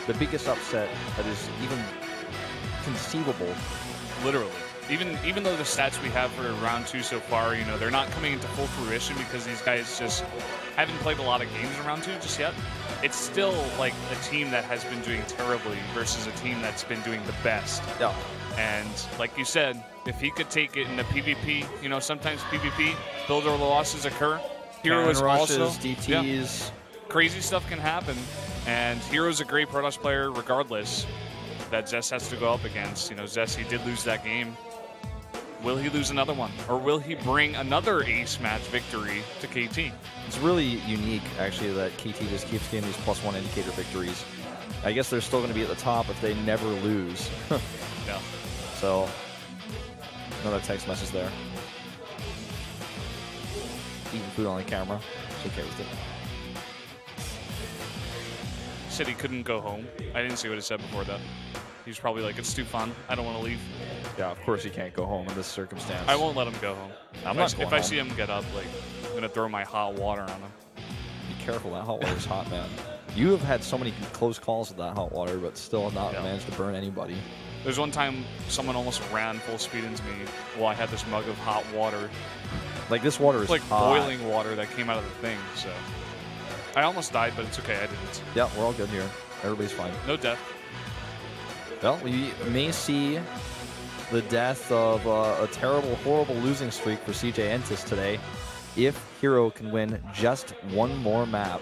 the biggest upset that is even conceivable. Literally. Even though the stats we have for round 2 so far, you know, they're not coming into full fruition because these guys just haven't played a lot of games in round 2 just yet. It's still like a team that has been doing terribly versus a team that's been doing the best. Yeah. And like you said, if he could take it in the PvP, you know, sometimes PvP, builder losses occur. herO is rushes, also DTs. Yeah, crazy stuff can happen. And herO's a great Protoss player regardless that Zest has to go up against. You know, Zest, he did lose that game. Will he lose another one? Or will he bring another ace match victory to KT? It's really unique, actually, that KT just keeps getting these +1 indicator victories. I guess they're still going to be at the top if they never lose. Yeah. So, another text message there. Eating food on the camera. It's okay with it. Said he couldn't go home. I didn't see what he said before that. He was probably like, it's too fun. I don't want to leave. Yeah, of course he can't go home in this circumstance. I won't let him go home. If I see him get up, like, I'm going to throw my hot water on him. Be careful, that hot water is hot, man. You have had so many close calls with that hot water, but still have not managed to burn anybody. There's one time someone almost ran full speed into me while I had this mug of hot water. Like, this water is like hot. boiling water that came out of the thing, so. I almost died, but it's okay, I didn't. Yeah, we're all good here. Everybody's fine. No death. Well, we may see the death of a terrible, horrible losing streak for CJ Entis today if herO can win just one more map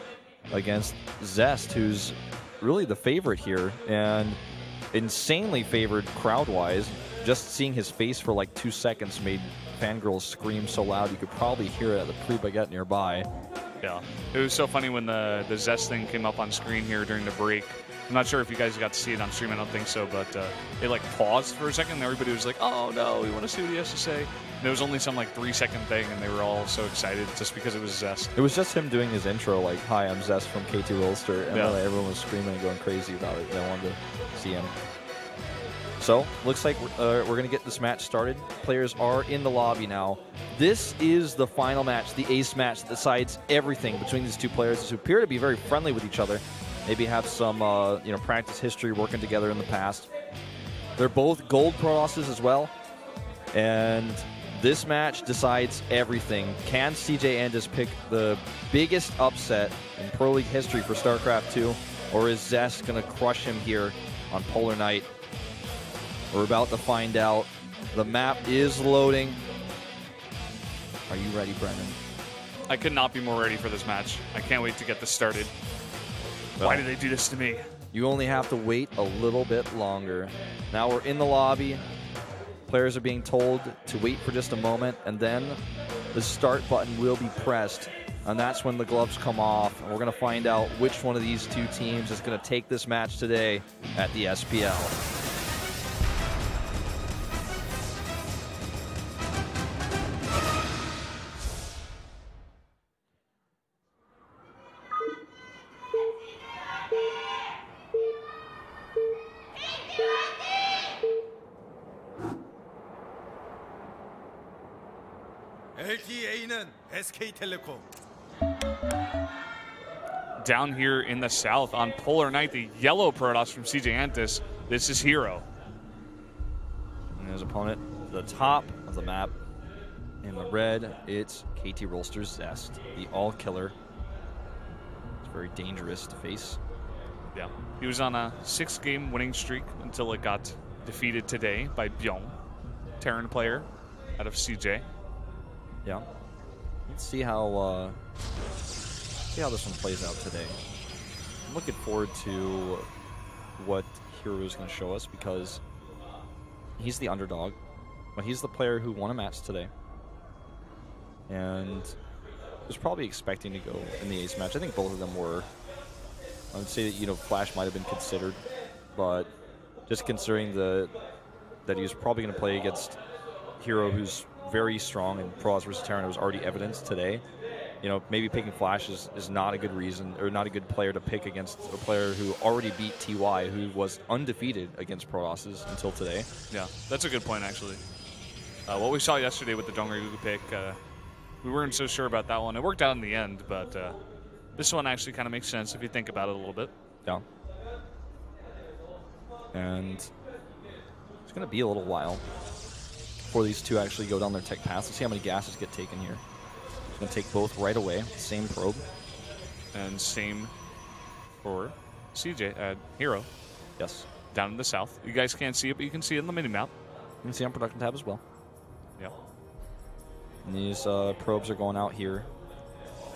against Zest, who's really the favorite here and insanely favored crowd-wise. Just seeing his face for like 2 seconds made fangirls scream so loud you could probably hear it at the pre-baguette nearby. Yeah, it was so funny when the Zest thing came up on screen here during the break. I'm not sure if you guys got to see it on stream, I don't think so, but it like paused for a second and everybody was like, oh no, we want to see what he has to say. And it was only some like 3-second thing and they were all so excited just because it was Zest. It was just him doing his intro like, hi, I'm Zest from KT Rolster, and then everyone was screaming and going crazy about it. They wanted to see him. So, looks like we're going to get this match started. Players are in the lobby now. This is the final match, the ace match that decides everything between these two players who appear to be very friendly with each other. Maybe have some practice history working together in the past. They're both gold Protosses as well. And this match decides everything. Can CJ Entis pick the biggest upset in Pro League history for StarCraft 2? Or is Zest going to crush him here on Polarnight? We're about to find out. The map is loading. Are you ready, Brennan? I could not be more ready for this match. I can't wait to get this started. Well, why did they do this to me? You only have to wait a little bit longer. Now we're in the lobby. Players are being told to wait for just a moment, and then the start button will be pressed. And that's when the gloves come off. And we're going to find out which one of these two teams is going to take this match today at the SPL. SK텔레콤. Down here in the south on Polarnight, the yellow Protoss from CJ Entis, this is herO. And his opponent, the top of the map. In the red, it's KT Rolster's Zest, the all-killer. It's very dangerous to face. Yeah, he was on a 6-game winning streak until it got defeated today by Byung, Terran player out of CJ. Yeah. Let's see how this one plays out today. I'm looking forward to what herO is going to show us because he's the underdog, but he's the player who won a match today. And was probably expecting to go in the ace match. I think both of them were. I would say that, Flash might have been considered, but just considering that he was probably going to play against herO, who's very strong in Protoss versus Terran, it was already evidenced today. Maybe picking Flash is not a good reason, or not a good player to pick against a player who already beat TY, who was undefeated against Protosses until today. Yeah, that's a good point, actually. What we saw yesterday with the Jongryugu pick, we weren't so sure about that one. It worked out in the end, but this one actually kind of makes sense if you think about it a little bit. Yeah. And it's going to be a little while before these two actually go down their tech paths. Let's see how many gases get taken here. It's going to take both right away. Same probe. And same for CJ at herO. Yes. Down in the south. You guys can't see it, but you can see it in the mini-map. You can see on production tab as well. Yep. And these probes are going out here.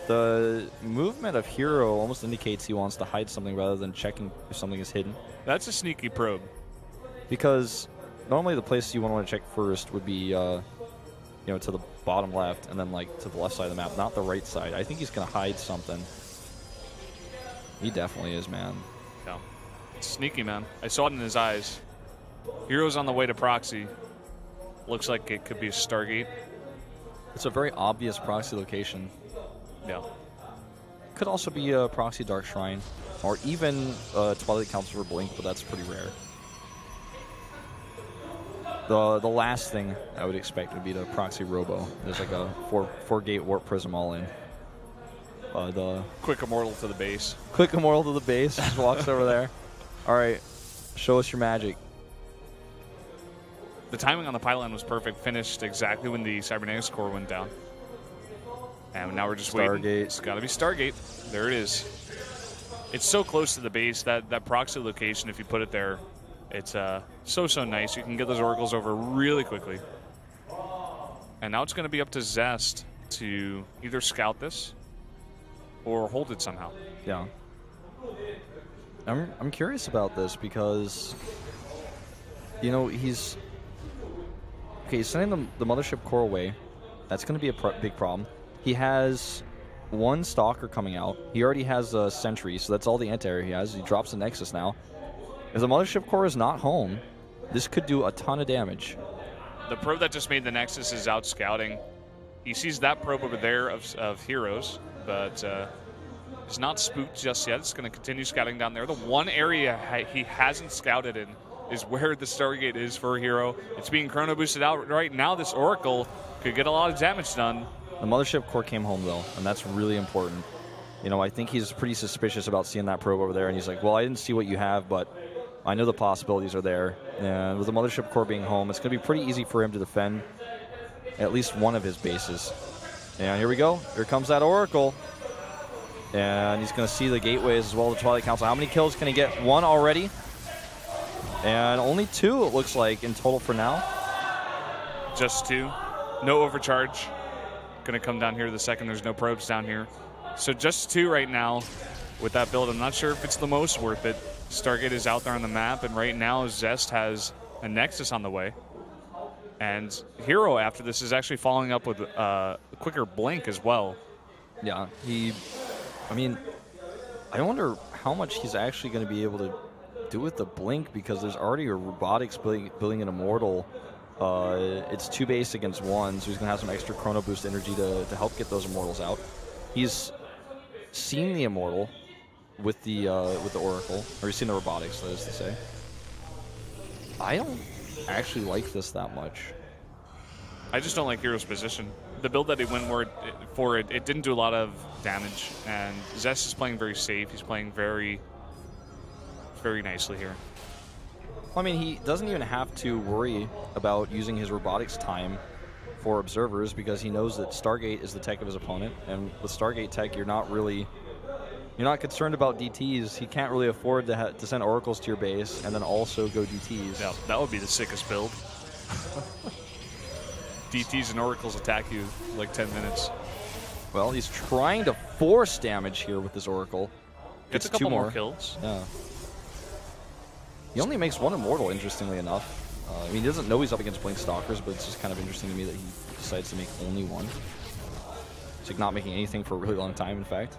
The movement of herO almost indicates he wants to hide something rather than checking if something is hidden. That's a sneaky probe. Because normally the place you want to check first would be, you know, to the bottom left and then like to the left side of the map, not the right side. I think he's going to hide something. He definitely is, man. Yeah. It's sneaky, man. I saw it in his eyes. herO's on the way to proxy. Looks like it could be a Stargate. It's a very obvious proxy location. Yeah. Could also be a proxy Dark Shrine, or even Twilight Council for Blink, but that's pretty rare. The last thing I would expect would be the proxy Robo. There's like a four gate warp prism all in. The Quick immortal to the base. quick immortal to the base, just walks over there. All right, show us your magic. The timing on the pylon was perfect. Finished exactly when the cybernetics core went down. And now we're just waiting. Stargate. It's got to be Stargate. There it is. It's so close to the base. That proxy location, if you put it there, it's so nice. You can get those oracles over really quickly. And now it's going to be up to Zest to either scout this or hold it somehow. Yeah. I'm curious about this because, you know, he's sending the mothership core away. That's going to be a big problem. He has one Stalker coming out. He already has a Sentry, so that's all the anti-air he has. He drops the Nexus now. If the mothership core is not home, this could do a ton of damage. The probe that just made the Nexus is out scouting. He sees that probe over there of herO's, but he's not spooked just yet. It's going to continue scouting down there. The one area he hasn't scouted in is where the Stargate is for herO. It's being chrono boosted out right now. This Oracle could get a lot of damage done. The mothership core came home, though, and that's really important. You know, I think he's pretty suspicious about seeing that probe over there, and he's like, well, I didn't see what you have, but I know the possibilities are there. And with the mothership core being home, it's going to be pretty easy for him to defend at least one of his bases. And here we go. Here comes that Oracle. And he's going to see the gateways as well as the Twilight Council. How many kills can he get? One already. And only two, it looks like, in total for now. Just two. No overcharge. Going to come down here the second there's no probes down here. So just two right now with that build. I'm not sure if it's the most worth it. Stargate is out there on the map, and right now Zest has a Nexus on the way. And herO after this is actually following up with a quicker blink as well. Yeah, I mean, I wonder how much he's actually going to be able to do with the blink, because there's already a robotics building an immortal. It's 2 base against 1, so he's going to have some extra chrono boost energy to help get those immortals out. He's seen the immortal with the Oracle, or he's seen the robotics, that is to say. I don't actually like this that much. I just don't like herO's position. The build that he went for it didn't do a lot of damage, and Zest is playing very safe. He's playing very, very nicely here. I mean, he doesn't even have to worry about using his robotics time for observers, because he knows that Stargate is the tech of his opponent, and with Stargate tech, you're not concerned about DTs. He can't really afford to send oracles to your base and then also go DTs. Yeah, that would be the sickest build. DTs and oracles attack you in like 10 minutes. Well, he's trying to force damage here with this oracle. Gets a couple more kills. Yeah. He only makes one immortal, interestingly enough. I mean, he doesn't know he's up against Blink Stalkers, but it's just kind of interesting to me that he decides to make only one. It's like not making anything for a really long time, in fact.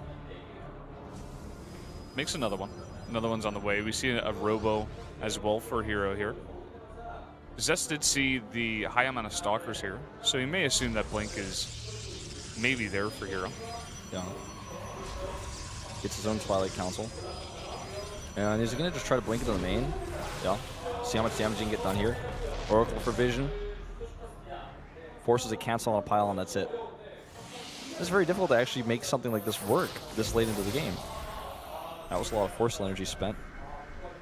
Makes another one. Another one's on the way. We see a Robo as well for herO here. Zest did see the high amount of Stalkers here, so he may assume that Blink is maybe there for herO. Yeah. Gets his own Twilight Council. And he's going to just try to blink into the main. Yeah. See how much damage he can get done here. Oracle for vision. Forces a cancel on a pile, and that's it. It's very difficult to actually make something like this work this late into the game. That was a lot of force energy spent.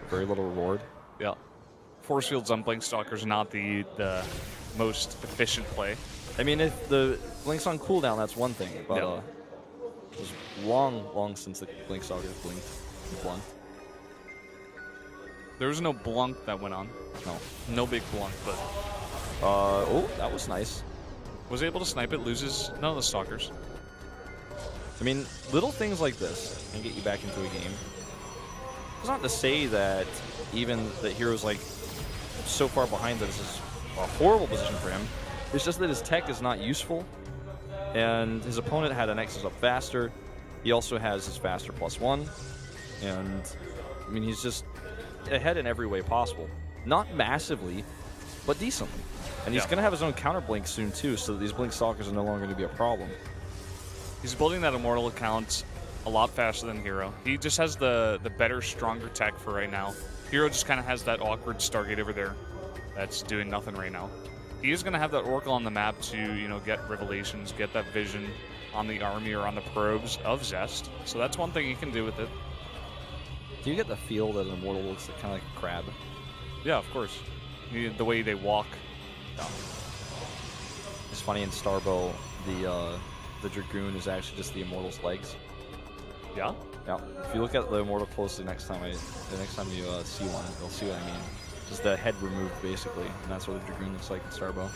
Very little reward. Yeah. Force fields on Blink Stalker is not the most efficient play. I mean, if the Blink's on cooldown, that's one thing. But Yeah. it was long since the Blink Stalker blinked. Blunt. There was no blunk that went on. No. No big blunk, but... Oh, that was nice. Was able to snipe it, loses none of the Stalkers. I mean, little things like this can get you back into a game. It's not to say that even that hero's like so far behind that this is a horrible position for him. It's just that his tech is not useful, and his opponent had an Nexus up faster. He also has his faster +1, and I mean he's just ahead in every way possible. Not massively, but decently. And he's going to have his own counter blink soon too, so that these Blink Stalkers are no longer going to be a problem. He's building that Immortal account a lot faster than herO. He just has the better, stronger tech for right now. herO just kind of has that awkward Stargate over there that's doing nothing right now. He is going to have that Oracle on the map to, you know, get revelations, get that vision on the army or on the probes of Zest. So that's one thing he can do with it. Do you get the feel that an Immortal looks kind of like a crab? Yeah, of course. The way they walk. Yeah. It's funny in Starbow, the Dragoon is actually just the Immortal's legs. Yeah? Yeah. If you look at the Immortal closely next time you see one, you'll see what I mean. Just the head removed, basically, and that's what the Dragoon looks like in Starbow.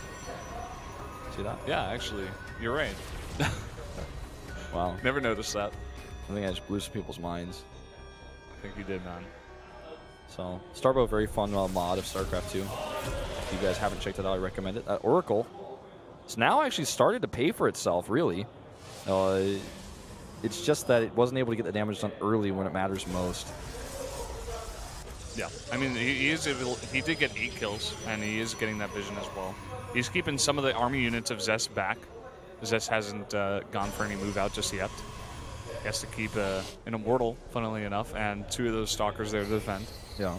See that? Yeah, actually, you're right. Wow. Never noticed that. I think I just blew some people's minds. I think you did, man. So, Starbow, very fun mod of StarCraft 2. If you guys haven't checked it out, I recommend it. Oracle, it's now actually started to pay for itself, really. It's just that it wasn't able to get the damage done early when it matters most. Yeah, I mean, he did get 8 kills, and he is getting that vision as well. He's keeping some of the army units of Zest back. Zest hasn't gone for any move out just yet. He has to keep an Immortal, funnily enough, and 2 of those Stalkers there to defend. Yeah.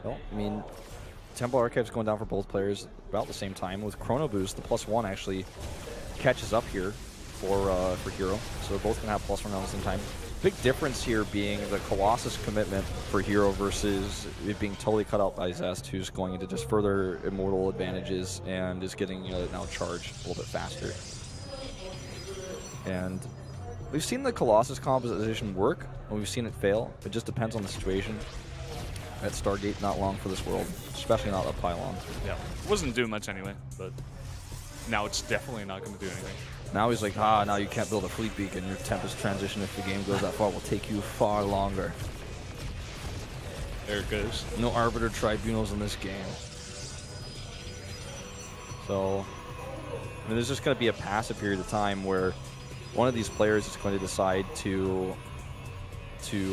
Well, I mean, Temple Archive's going down for both players about the same time. With Chrono Boost, the +1 actually catches up here for herO. So they're both going to have +1 at the same time. Big difference here being the Colossus commitment for herO versus it being totally cut out by Zest, who's going into just further Immortal advantages and is getting now charged a little bit faster. And we've seen the Colossus composition work, and we've seen it fail. It just depends on the situation. At Stargate, not long for this world, especially not a pylon. Yeah, wasn't doing much anyway, but now it's definitely not going to do anything. Now he's like, now you can't build a fleet beacon. Your Tempest transition, if the game goes that far, will take you far longer. There it goes. No Arbiter Tribunals in this game. So, I mean, there's just going to be a passive period of time where one of these players is going to decide to you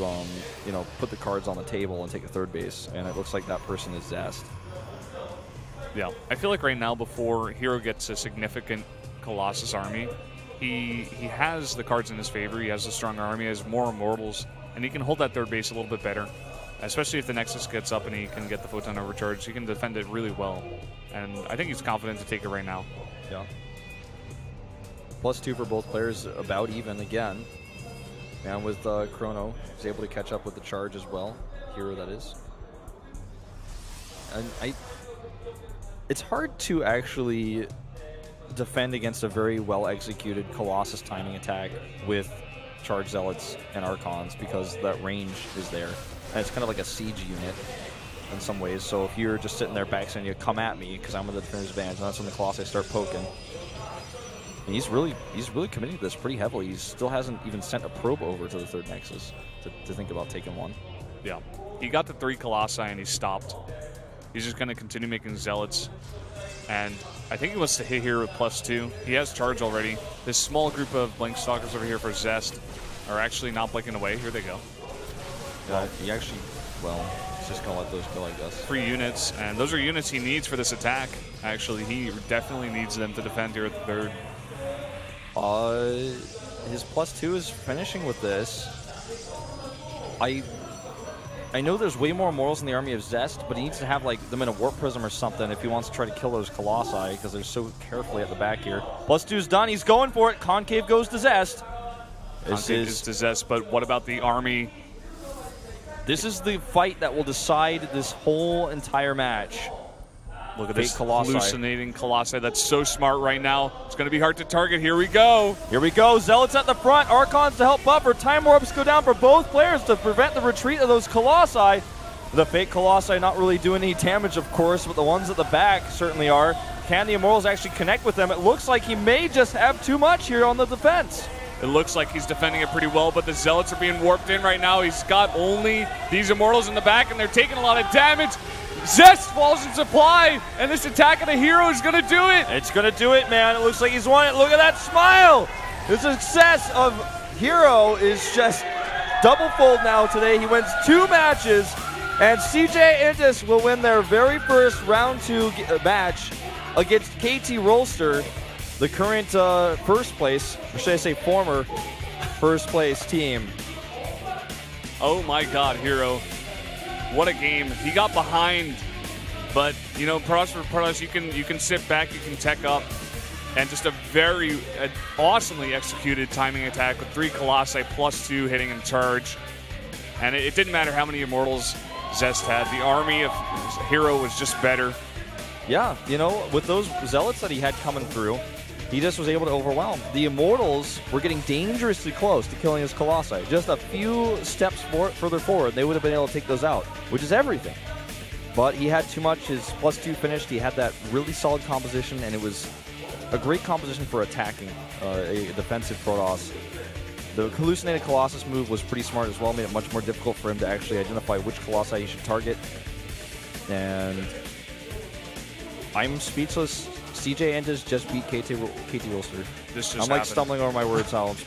know, put the cards on the table and take a third base, and it looks like that person is Zest. Yeah, I feel like right now, before herO gets a significant Colossus army, he has the cards in his favor. He has a stronger army, he has more Immortals, and he can hold that third base a little bit better. Especially if the Nexus gets up and he can get the Photon Overcharge, he can defend it really well. And I think he's confident to take it right now. Yeah. +2 for both players, about even again. And with Chrono, he's able to catch up with the charge as well. herO, that is. And it's hard to actually defend against a very well-executed Colossus timing attack with Charge Zealots and Archons because that range is there. And it's kind of like a siege unit in some ways. So if you're just sitting there back saying, you come at me because I'm with the defender's advantage, and that's when the Colossi start poking. And he's really committing to this pretty heavily. He still hasn't even sent a probe over to the third Nexus to think about taking one. Yeah. He got the 3 Colossi and he stopped. He's just going to continue making Zealots. And I think he wants to hit here with +2. He has charge already. This small group of Blink Stalkers over here for Zest are actually not blinking away. Here they go. Yeah, he actually, well, he's just going to let those go, I guess. 3 units, and those are units he needs for this attack. Actually, he definitely needs them to defend here at the third. His +2 is finishing with this. I know there's way more Immortals in the army of Zest, but he needs to have like them in a Warp Prism or something if he wants to try to kill those Colossi, because they're so carefully at the back here. +2's done. He's going for it. Concave goes to Zest. Concave is to Zest, but what about the army? This is the fight that will decide this whole entire match. Look at Fake this Colossi. hallucinating Colossi. That's so smart right now. It's going to be hard to target. Here we go. Here we go. Zealots at the front. Archons to help buffer. Time Orbs go down for both players to prevent the retreat of those Colossi. The fake Colossi not really doing any damage, of course, but the ones at the back certainly are. Can the Immortals actually connect with them? It looks like he may just have too much here on the defense. It looks like he's defending it pretty well, but the Zealots are being warped in right now. He's got only these Immortals in the back, and they're taking a lot of damage. Zest falls in supply, and this attack of the herO is going to do it. It's going to do it, man. It looks like he's won it. Look at that smile. The success of herO is just double-fold now today. He wins 2 matches, and CJ Intis will win their very first round 2 match against KT Rolster, the current first place, or should I say former first place team. Oh my God, herO. What a game. He got behind, but you know, Protoss, you can sit back, you can tech up, and just a very awesomely executed timing attack with 3 Colossi +2 hitting in charge. And it didn't matter how many Immortals Zest had. The army of herO was just better. Yeah, you know, with those Zealots that he had coming through, he just was able to overwhelm. The Immortals were getting dangerously close to killing his Colossi. Just a few steps further forward, they would have been able to take those out, which is everything. But he had too much. His +2 finished. He had that really solid composition, and it was a great composition for attacking a defensive Protoss. The hallucinated Colossus move was pretty smart as well, made it much more difficult for him to actually identify which Colossi he should target. And I'm speechless. CJ Intis just beat KT Rolster. This just I'm like happened. stumbling over my words how